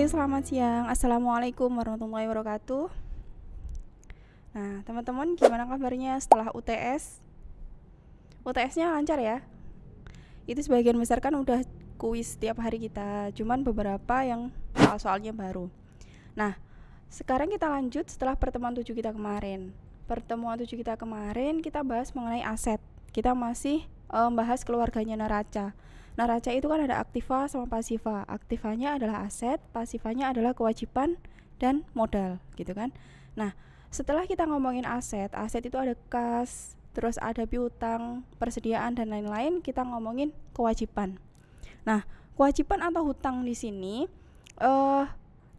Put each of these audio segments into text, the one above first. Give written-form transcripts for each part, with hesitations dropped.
selamat siang. Assalamualaikum warahmatullahi wabarakatuh. Nah, teman-teman gimana kabarnya setelah UTS? UTS-nya lancar ya? Itu sebagian besar kan udah kuis setiap hari kita, cuman beberapa yang soal-soalnya baru. Nah, sekarang kita lanjut setelah pertemuan 7 kita kemarin. Pertemuan 7 kita kemarin kita bahas mengenai aset. Kita masih bahas keluarganya neraca. Neraca itu kan ada aktiva sama pasiva. Aktivanya adalah aset, pasivanya adalah kewajiban dan modal, gitu kan. Nah, setelah kita ngomongin aset itu ada kas, terus ada piutang, persediaan dan lain-lain, kita ngomongin kewajiban. Nah, kewajiban atau hutang di sini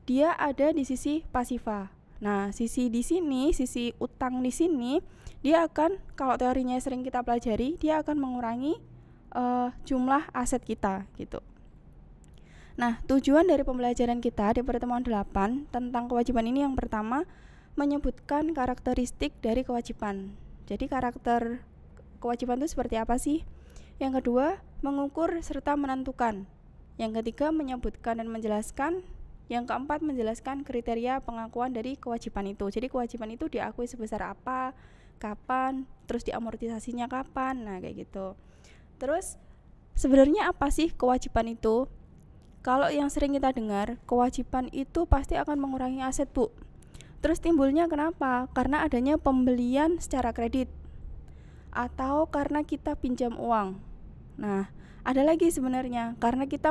dia ada di sisi pasiva. Nah, sisi di sini, sisi utang di sini, dia akan, kalau teorinya sering kita pelajari, dia akan mengurangi jumlah aset kita gitu. Nah, tujuan dari pembelajaran kita di pertemuan 8 tentang kewajiban ini yang pertama menyebutkan karakteristik dari kewajiban. Jadi karakter kewajiban itu seperti apa sih? Yang kedua, mengukur serta menentukan. Yang ketiga, menyebutkan dan menjelaskan. Yang keempat, menjelaskan kriteria pengakuan dari kewajiban itu. Jadi kewajiban itu diakui sebesar apa, kapan, terus diamortisasinya kapan, nah kayak gitu. Terus sebenarnya apa sih kewajiban itu? Kalau yang sering kita dengar, kewajiban itu pasti akan mengurangi aset, Bu. Terus timbulnya kenapa? Karena adanya pembelian secara kredit atau karena kita pinjam uang. Nah, ada lagi sebenarnya karena kita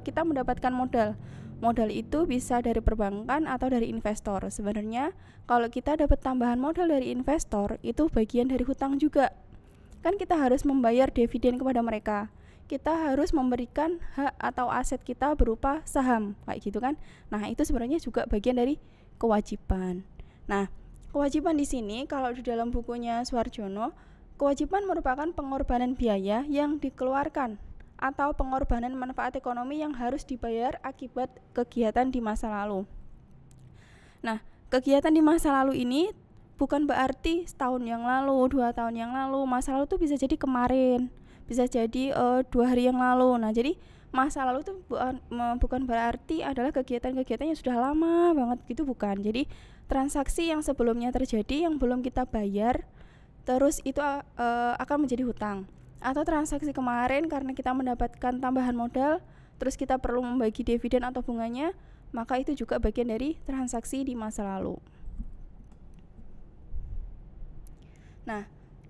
kita mendapatkan modal. Modal itu bisa dari perbankan atau dari investor. Sebenarnya kalau kita dapat tambahan modal dari investor, itu bagian dari hutang juga. Kan kita harus membayar dividen kepada mereka. Kita harus memberikan hak atau aset kita berupa saham, kayak gitu kan. Nah, itu sebenarnya juga bagian dari kewajiban. Nah, kewajiban di sini kalau di dalam bukunya Suharjono, kewajiban merupakan pengorbanan biaya yang dikeluarkan atau pengorbanan manfaat ekonomi yang harus dibayar akibat kegiatan di masa lalu. Nah, kegiatan di masa lalu ini bukan berarti setahun yang lalu, 2 tahun yang lalu. Masa lalu tuh bisa jadi kemarin, bisa jadi 2 hari yang lalu. Nah, jadi masa lalu itu bukan berarti adalah kegiatan-kegiatan yang sudah lama banget gitu, bukan. Jadi transaksi yang sebelumnya terjadi yang belum kita bayar, terus itu akan menjadi hutang. Atau transaksi kemarin karena kita mendapatkan tambahan modal, terus kita perlu membagi dividen atau bunganya, maka itu juga bagian dari transaksi di masa lalu. Nah,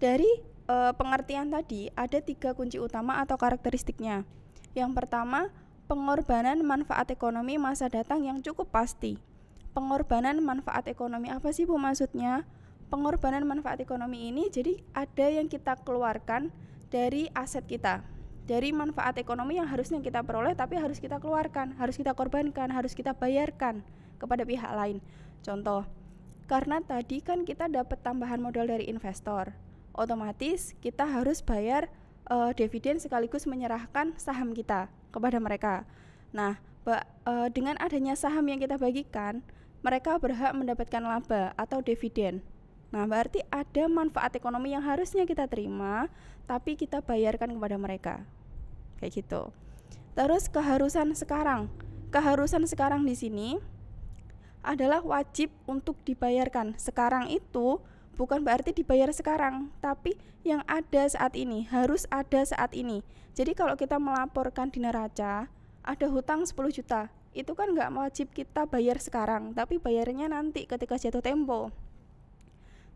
dari pengertian tadi ada 3 kunci utama atau karakteristiknya. Yang pertama, pengorbanan manfaat ekonomi masa datang yang cukup pasti. Pengorbanan manfaat ekonomi apa sih, Bu, maksudnya? Pengorbanan manfaat ekonomi ini jadi ada yang kita keluarkan dari aset kita, dari manfaat ekonomi yang harusnya kita peroleh tapi harus kita keluarkan, harus kita korbankan, harus kita bayarkan kepada pihak lain. Contoh, karena tadi kan kita dapat tambahan modal dari investor, otomatis kita harus bayar dividen sekaligus menyerahkan saham kita kepada mereka. Nah, dengan adanya saham yang kita bagikan, mereka berhak mendapatkan laba atau dividen. Nah, berarti ada manfaat ekonomi yang harusnya kita terima, tapi kita bayarkan kepada mereka. Kayak gitu. Terus keharusan sekarang. Keharusan sekarang di sini adalah wajib untuk dibayarkan. Sekarang itu bukan berarti dibayar sekarang, tapi yang ada saat ini, harus ada saat ini. Jadi kalau kita melaporkan di neraca, ada hutang 10 juta, itu kan nggak wajib kita bayar sekarang, tapi bayarnya nanti ketika jatuh tempo.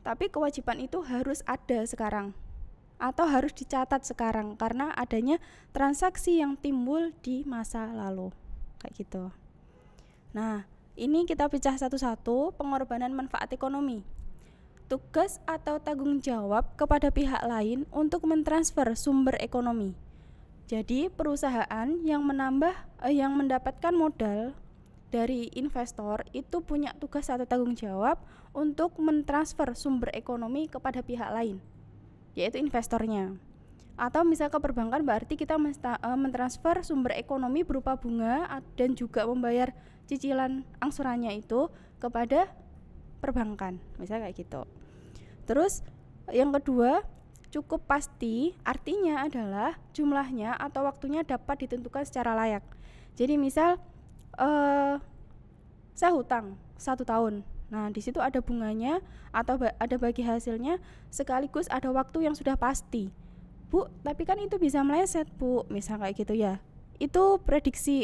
Tapi kewajiban itu harus ada sekarang atau harus dicatat sekarang karena adanya transaksi yang timbul di masa lalu, kayak gitu. Nah, ini kita pecah satu-satu. Pengorbanan manfaat ekonomi, tugas atau tanggung jawab kepada pihak lain untuk mentransfer sumber ekonomi. Jadi perusahaan yang mendapatkan modal dari investor itu punya tugas atau tanggung jawab untuk mentransfer sumber ekonomi kepada pihak lain, yaitu investornya. Atau misal ke perbankan berarti kita mentransfer sumber ekonomi berupa bunga dan juga membayar cicilan angsurannya itu kepada perbankan, misalnya kayak gitu. Terus yang kedua, cukup pasti artinya adalah jumlahnya atau waktunya dapat ditentukan secara layak. Jadi misal saya hutang 1 tahun. Nah, di situ ada bunganya atau ada bagi hasilnya, sekaligus ada waktu yang sudah pasti. Bu, tapi kan itu bisa meleset, Bu. Misal kayak gitu ya. Itu prediksi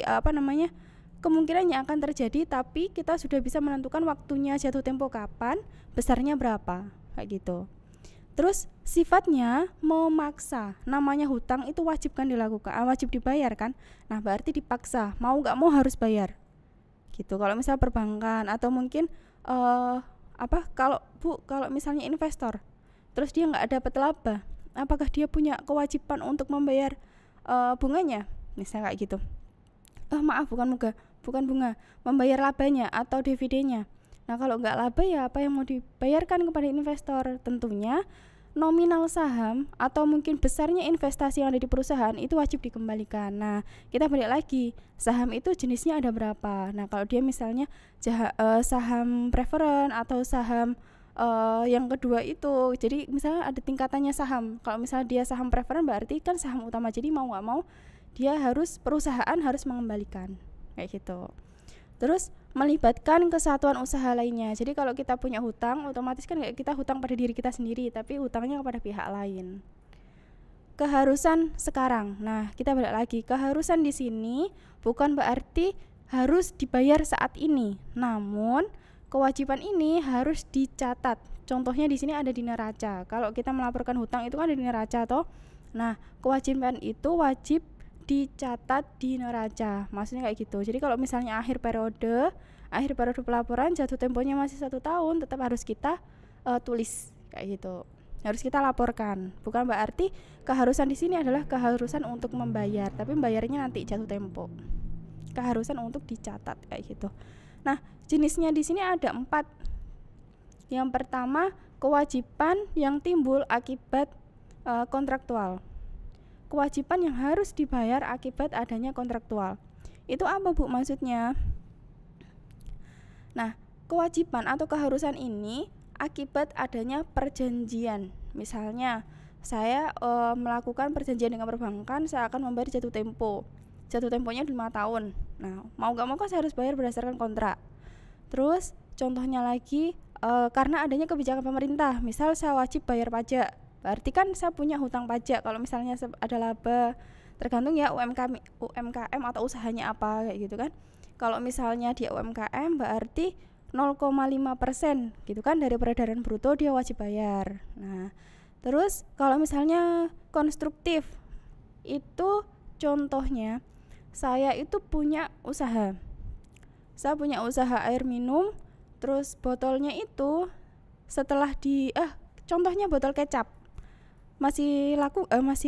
kemungkinan yang akan terjadi, tapi kita sudah bisa menentukan waktunya jatuh tempo kapan, besarnya berapa, kayak gitu. Terus sifatnya memaksa. Namanya hutang itu wajib kan dilakukan, wajib dibayar kan. Nah, berarti dipaksa, mau nggak mau harus bayar. Gitu. Kalau misal perbankan atau mungkin kalau misalnya investor terus dia nggak dapat laba, apakah dia punya kewajiban untuk membayar bunganya, misalnya kayak gitu. Bukan bunga, membayar labanya atau dividennya. Nah, kalau nggak laba ya apa yang mau dibayarkan kepada investor? Tentunya nominal saham atau mungkin besarnya investasi yang ada di perusahaan itu wajib dikembalikan. Nah, kita balik lagi, saham itu jenisnya ada berapa. Nah, kalau dia misalnya saham preferen atau saham yang kedua itu, jadi misalnya ada tingkatannya saham. Kalau misalnya dia saham preferen berarti kan saham utama, jadi mau nggak mau perusahaan harus mengembalikan, kayak gitu. Terus melibatkan kesatuan usaha lainnya. Jadi kalau kita punya hutang, otomatis kan kayak kita hutang pada diri kita sendiri, tapi hutangnya kepada pihak lain. Keharusan sekarang. Nah, kita balik lagi. Keharusan di sini bukan berarti harus dibayar saat ini. Namun, kewajiban ini harus dicatat. Contohnya di sini ada di neraca. Kalau kita melaporkan hutang itu kan ada di neraca toh. Nah, kewajiban itu wajib dicatat di neraca, maksudnya kayak gitu. Jadi kalau misalnya akhir periode pelaporan jatuh temponya masih 1 tahun, tetap harus kita tulis kayak gitu, harus kita laporkan. Bukan berarti keharusan di sini adalah keharusan untuk membayar, tapi membayarnya nanti jatuh tempo. Keharusan untuk dicatat kayak gitu. Nah, jenisnya di sini ada 4. Yang pertama, kewajiban yang timbul akibat kontraktual. Kewajiban yang harus dibayar akibat adanya kontraktual. Itu apa, Bu, maksudnya? Nah, kewajiban atau keharusan ini akibat adanya perjanjian. Misalnya, saya melakukan perjanjian dengan perbankan, saya akan membayar jatuh tempo. Jatuh temponya 5 tahun. Nah, mau gak mau kan saya harus bayar berdasarkan kontrak. Terus, contohnya lagi, karena adanya kebijakan pemerintah, misal saya wajib bayar pajak, berarti kan saya punya hutang pajak. Kalau misalnya ada laba, tergantung ya UMKM atau usahanya apa kayak gitu kan. Kalau misalnya dia UMKM berarti 0,5% gitu kan dari peredaran bruto dia wajib bayar. Nah, terus kalau misalnya konstruktif, itu contohnya saya itu punya usaha. Saya punya usaha air minum, terus botolnya itu setelah contohnya botol kecap masih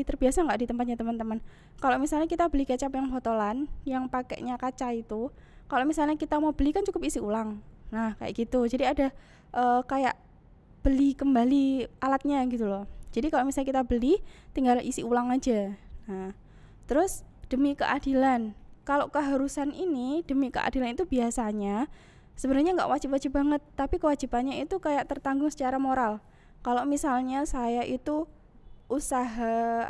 terbiasa nggak di tempatnya teman-teman? Kalau misalnya kita beli kecap yang botolan yang pakainya kaca itu, kalau misalnya kita mau beli kan cukup isi ulang. Nah, kayak gitu. Jadi ada kayak beli kembali alatnya gitu loh. Jadi kalau misalnya kita beli tinggal isi ulang aja. Nah, terus demi keadilan. Kalau keharusan ini demi keadilan itu biasanya sebenarnya nggak wajib-wajib banget, tapi kewajibannya itu kayak tertanggung secara moral. Kalau misalnya saya itu usaha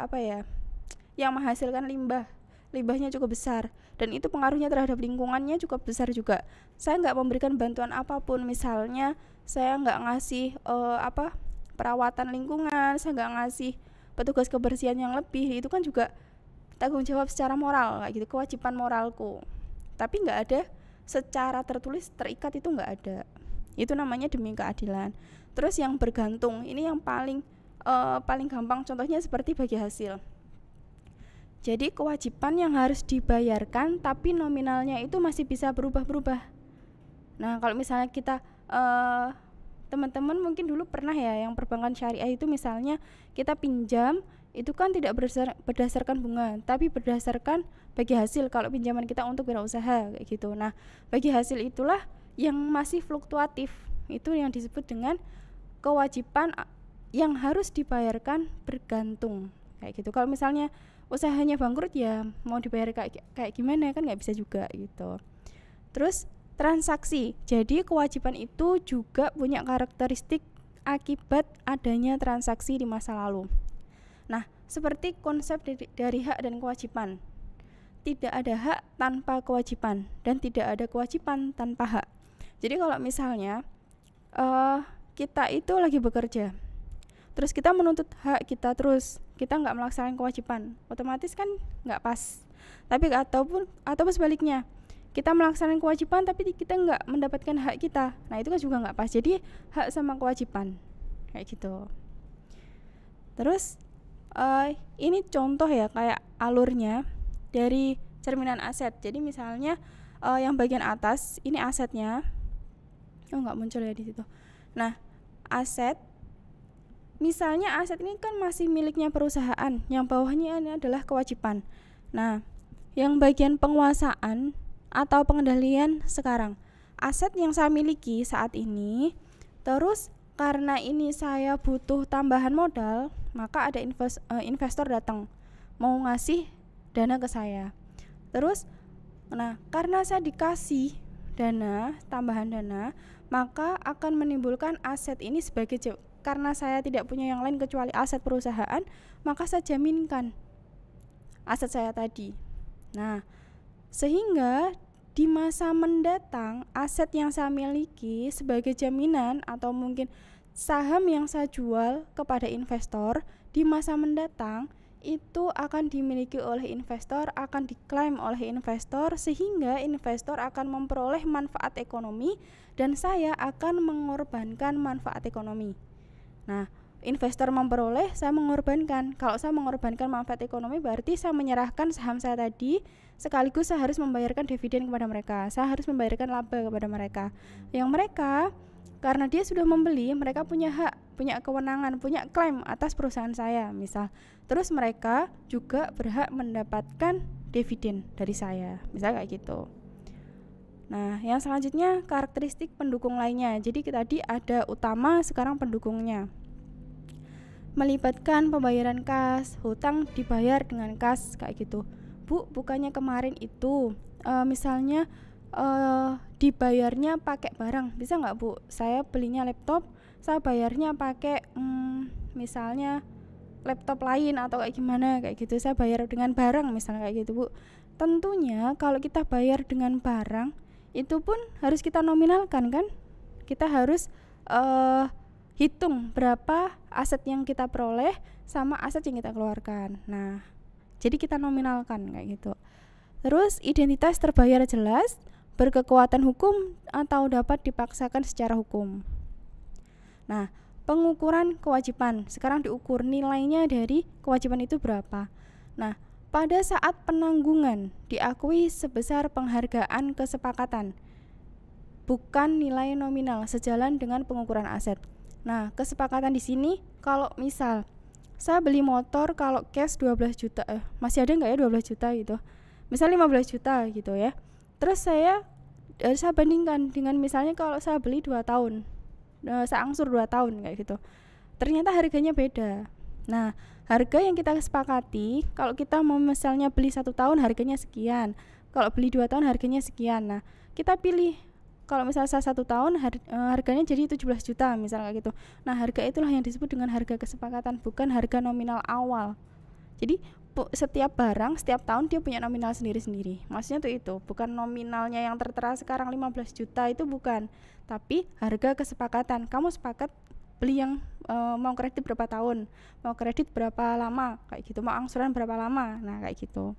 yang menghasilkan limbahnya cukup besar dan itu pengaruhnya terhadap lingkungannya cukup besar juga, saya nggak memberikan bantuan apapun, misalnya saya nggak ngasih perawatan lingkungan, saya nggak ngasih petugas kebersihan yang lebih, itu kan juga tanggung jawab secara moral kayak gitu, kewajiban moralku, tapi nggak ada secara tertulis terikat, itu nggak ada. Itu namanya demi keadilan. Terus yang bergantung, ini yang paling gampang, contohnya seperti bagi hasil. Jadi kewajiban yang harus dibayarkan tapi nominalnya itu masih bisa berubah-berubah. Nah, kalau misalnya kita teman-teman mungkin dulu pernah ya yang perbankan syariah itu, misalnya kita pinjam itu kan tidak berdasarkan bunga, tapi berdasarkan bagi hasil kalau pinjaman kita untuk wirausaha kayak gitu. Nah, bagi hasil itulah yang masih fluktuatif, itu yang disebut dengan kewajiban yang harus dibayarkan bergantung kayak gitu. Kalau misalnya usahanya bangkrut ya mau dibayar kayak gimana kan nggak bisa juga gitu. Terus transaksi, jadi kewajiban itu juga punya karakteristik akibat adanya transaksi di masa lalu. Nah, seperti konsep dari hak dan kewajiban. tidak ada hak tanpa kewajiban dan tidak ada kewajiban tanpa hak. Jadi kalau misalnya kita itu lagi bekerja, terus kita menuntut hak kita, terus kita nggak melaksanakan kewajiban, otomatis kan nggak pas. Tapi ataupun sebaliknya, kita melaksanakan kewajiban tapi kita nggak mendapatkan hak kita, nah itu kan juga nggak pas. Jadi hak sama kewajiban kayak gitu. Terus ini contoh ya, kayak alurnya dari cerminan aset. Jadi misalnya yang bagian atas ini asetnya, nggak muncul ya di situ. Nah, aset, misalnya aset ini kan masih miliknya perusahaan, yang bawahnya ini adalah kewajiban. Nah, yang bagian penguasaan atau pengendalian sekarang, aset yang saya miliki saat ini, terus karena ini saya butuh tambahan modal, maka ada investor datang mau ngasih dana ke saya. Terus karena saya dikasih dana, tambahan dana, maka akan menimbulkan aset ini sebagai karena saya tidak punya yang lain kecuali aset perusahaan, maka saya jaminkan aset saya tadi. Nah, sehingga di masa mendatang aset yang saya miliki sebagai jaminan atau mungkin saham yang saya jual kepada investor di masa mendatang itu akan dimiliki oleh investor, akan diklaim oleh investor, sehingga investor akan memperoleh manfaat ekonomi dan saya akan mengorbankan manfaat ekonomi. Nah, investor memperoleh, saya mengorbankan. Kalau saya mengorbankan manfaat ekonomi, berarti saya menyerahkan saham saya tadi, sekaligus saya harus membayarkan dividen kepada mereka, saya harus membayarkan laba kepada mereka. Yang mereka, karena dia sudah membeli, mereka punya hak, punya kewenangan, punya klaim atas perusahaan saya misal. Terus mereka juga berhak mendapatkan dividen dari saya, misal kayak gitu. Nah, yang selanjutnya karakteristik pendukung lainnya. Jadi tadi ada utama, sekarang pendukungnya. Melibatkan pembayaran kas, hutang dibayar dengan kas kayak gitu. Bu, bukannya kemarin itu misalnya dibayarnya pakai barang, bisa nggak Bu? Saya belinya laptop, saya bayarnya pakai misalnya laptop lain atau kayak gimana kayak gitu, saya bayar dengan barang misalnya kayak gitu Bu. Tentunya kalau kita bayar dengan barang itu pun harus kita nominalkan kan, kita harus hitung berapa aset yang kita peroleh sama aset yang kita keluarkan. Nah, jadi kita nominalkan kayak gitu. Terus identitas terbayar jelas, berkekuatan hukum atau dapat dipaksakan secara hukum. Nah, pengukuran kewajiban, sekarang diukur nilainya dari kewajiban itu berapa. Nah, pada saat penanggungan diakui sebesar penghargaan kesepakatan, bukan nilai nominal, sejalan dengan pengukuran aset. Nah, kesepakatan di sini kalau misal saya beli motor kalau cash 12 juta, masih ada nggak ya 12 juta gitu, misal 15 juta gitu ya. Terus saya bandingkan dengan misalnya kalau saya beli 2 tahun, saya angsur 2 tahun kayak gitu, ternyata harganya beda. Nah, harga yang kita sepakati, kalau kita mau misalnya beli 1 tahun harganya sekian, kalau beli 2 tahun harganya sekian. Nah, kita pilih kalau misalnya 1 tahun harganya jadi 17 juta misalnya kayak gitu. Nah, harga itulah yang disebut dengan harga kesepakatan, bukan harga nominal awal. Jadi setiap barang setiap tahun dia punya nominal sendiri-sendiri. Maksudnya tuh itu, bukan nominalnya yang tertera sekarang 15 juta itu bukan, tapi harga kesepakatan. Kamu sepakat beli yang mau kredit berapa tahun, mau kredit berapa lama kayak gitu, mau angsuran berapa lama. Nah, kayak gitu.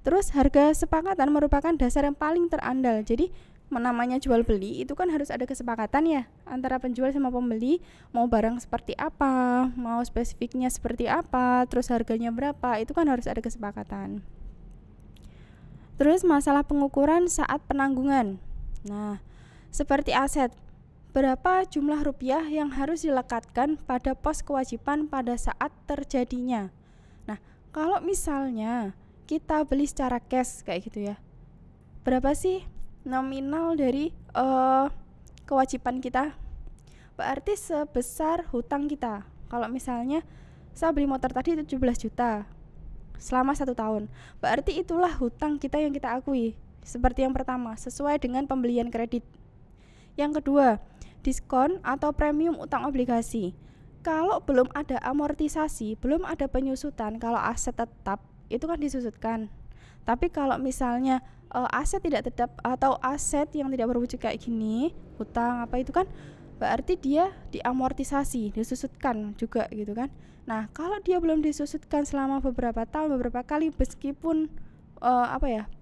Terus harga sepakatan merupakan dasar yang paling terandal. Jadi namanya jual beli itu kan harus ada kesepakatan ya antara penjual sama pembeli, mau barang seperti apa, mau spesifiknya seperti apa, terus harganya berapa, itu kan harus ada kesepakatan. Terus masalah pengukuran saat penanggungan. Nah, seperti aset, berapa jumlah rupiah yang harus dilekatkan pada pos kewajiban pada saat terjadinya. Nah, kalau misalnya kita beli secara cash kayak gitu ya, berapa sih nominal dari kewajiban kita? Berarti sebesar hutang kita. Kalau misalnya saya beli motor tadi 17 juta selama 1 tahun, berarti itulah hutang kita yang kita akui. Seperti yang pertama, sesuai dengan pembelian kredit. Yang kedua, diskon atau premium utang obligasi. Kalau belum ada amortisasi, belum ada penyusutan, kalau aset tetap itu kan disusutkan. Tapi kalau misalnya aset tidak tetap atau aset yang tidak berwujud kayak gini, hutang apa itu kan berarti dia diamortisasi, disusutkan juga gitu kan. Nah, kalau dia belum disusutkan selama beberapa tahun, beberapa kali, meskipun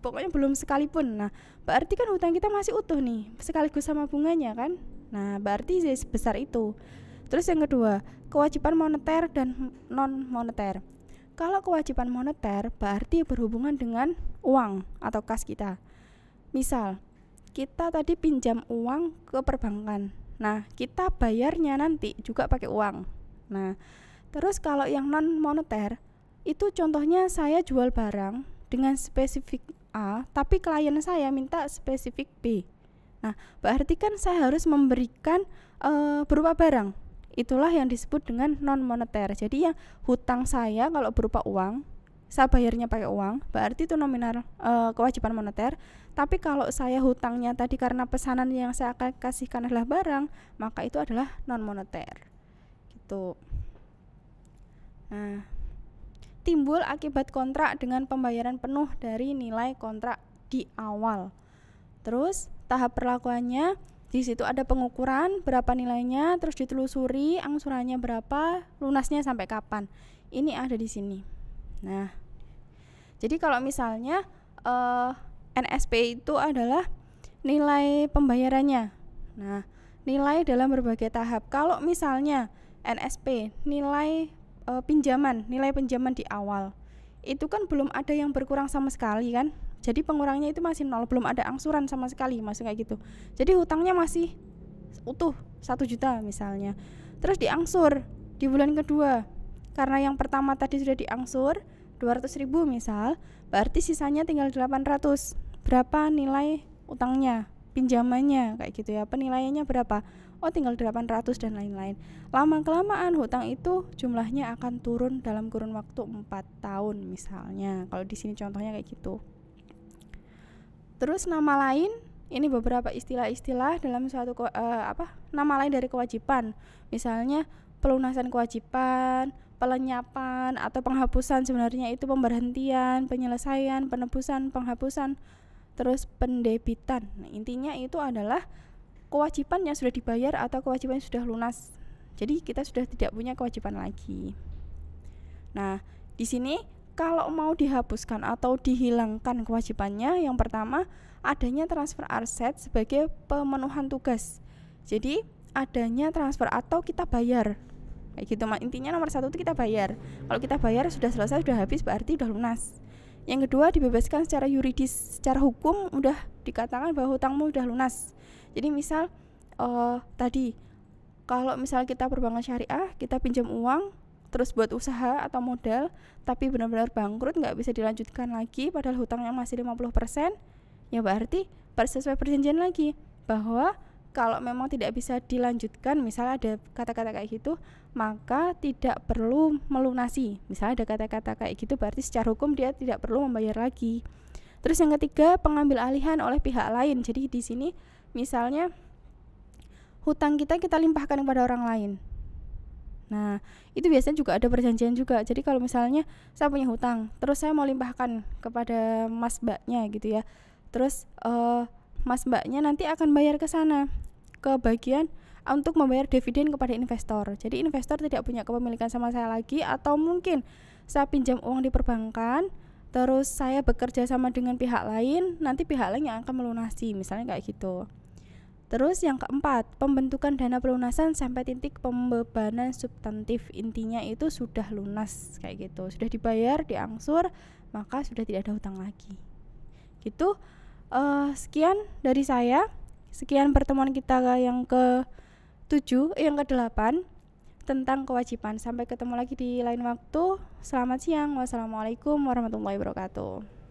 pokoknya belum sekalipun, nah berarti kan hutang kita masih utuh nih, sekaligus sama bunganya kan. Nah, berarti sebesar itu. Terus yang kedua, kewajiban moneter dan non moneter. Kalau kewajiban moneter berarti berhubungan dengan uang atau kas kita. Misal, kita tadi pinjam uang ke perbankan. Nah, kita bayarnya nanti juga pakai uang. Nah, terus kalau yang non moneter, itu contohnya saya jual barang dengan spesifik A, tapi klien saya minta spesifik B. Nah, berarti kan saya harus memberikan berupa barang. Itulah yang disebut dengan non moneter. Jadi yang hutang saya kalau berupa uang, saya bayarnya pakai uang, berarti itu nominal kewajiban moneter. Tapi kalau saya hutangnya tadi karena pesanan yang saya akan kasihkan adalah barang, maka itu adalah non moneter. Gitu. Nah, timbul akibat kontrak dengan pembayaran penuh dari nilai kontrak di awal. Terus tahap perlakuannya, di situ ada pengukuran berapa nilainya, terus ditelusuri angsurannya berapa, lunasnya sampai kapan. Ini ada di sini. Nah, jadi kalau misalnya NSP itu adalah nilai pembayarannya. Nah, nilai dalam berbagai tahap. Kalau misalnya NSP nilai nilai pinjaman di awal, itu kan belum ada yang berkurang sama sekali kan. Jadi pengurangnya itu masih 0, belum ada angsuran sama sekali, masih kayak gitu. Jadi hutangnya masih utuh 1 juta misalnya. Terus diangsur di bulan kedua. Karena yang pertama tadi sudah diangsur 200.000 misal, berarti sisanya tinggal 800. Berapa nilai utangnya, pinjamannya kayak gitu ya. Penilaiannya berapa? Oh, tinggal 800 dan lain-lain. Lama-kelamaan hutang itu jumlahnya akan turun dalam kurun waktu 4 tahun misalnya. Kalau di sini contohnya kayak gitu. Terus nama lain, ini beberapa istilah-istilah dalam suatu nama lain dari kewajiban. Misalnya pelunasan kewajiban, pelenyapan atau penghapusan, sebenarnya itu pemberhentian, penyelesaian, penebusan, penghapusan, terus pendebitan. Nah, intinya itu adalah kewajiban yang sudah dibayar atau kewajiban yang sudah lunas. Jadi kita sudah tidak punya kewajiban lagi. Nah, di sini kalau mau dihapuskan atau dihilangkan kewajibannya, yang pertama adanya transfer aset sebagai pemenuhan tugas. Jadi adanya transfer atau kita bayar. Kayak gitu, intinya nomor 1 itu kita bayar. Kalau kita bayar sudah selesai, sudah habis, berarti sudah lunas. Yang kedua, dibebaskan secara yuridis, secara hukum udah dikatakan bahwa hutangmu sudah lunas. Jadi misal tadi kalau misal kita perbankan syariah, kita pinjam uang terus buat usaha atau modal, tapi benar-benar bangkrut, nggak bisa dilanjutkan lagi padahal hutangnya masih 50%, ya berarti sesuai perjanjian lagi bahwa kalau memang tidak bisa dilanjutkan, misalnya ada kata-kata kayak gitu, maka tidak perlu melunasi. Misalnya ada kata-kata kayak gitu, berarti secara hukum dia tidak perlu membayar lagi. Terus yang ketiga, pengambil alihan oleh pihak lain. Jadi di sini misalnya hutang kita limpahkan kepada orang lain. Nah, itu biasanya juga ada perjanjian juga. Jadi kalau misalnya saya punya hutang, terus saya mau limpahkan kepada mas mbaknya gitu ya. Terus mas mbaknya nanti akan bayar ke sana, ke bagian untuk membayar dividen kepada investor. Jadi investor tidak punya kepemilikan sama saya lagi, atau mungkin saya pinjam uang di perbankan, terus saya bekerja sama dengan pihak lain, nanti pihak lain yang akan melunasi, misalnya kayak gitu. Terus yang keempat, pembentukan dana pelunasan sampai titik pembebanan substantif. Intinya itu sudah lunas kayak gitu, sudah dibayar, diangsur, maka sudah tidak ada hutang lagi. Gitu. Sekian dari saya. Sekian pertemuan kita yang ke-7, yang ke-8 tentang kewajiban. Sampai ketemu lagi di lain waktu. Selamat siang. Wassalamualaikum warahmatullahi wabarakatuh.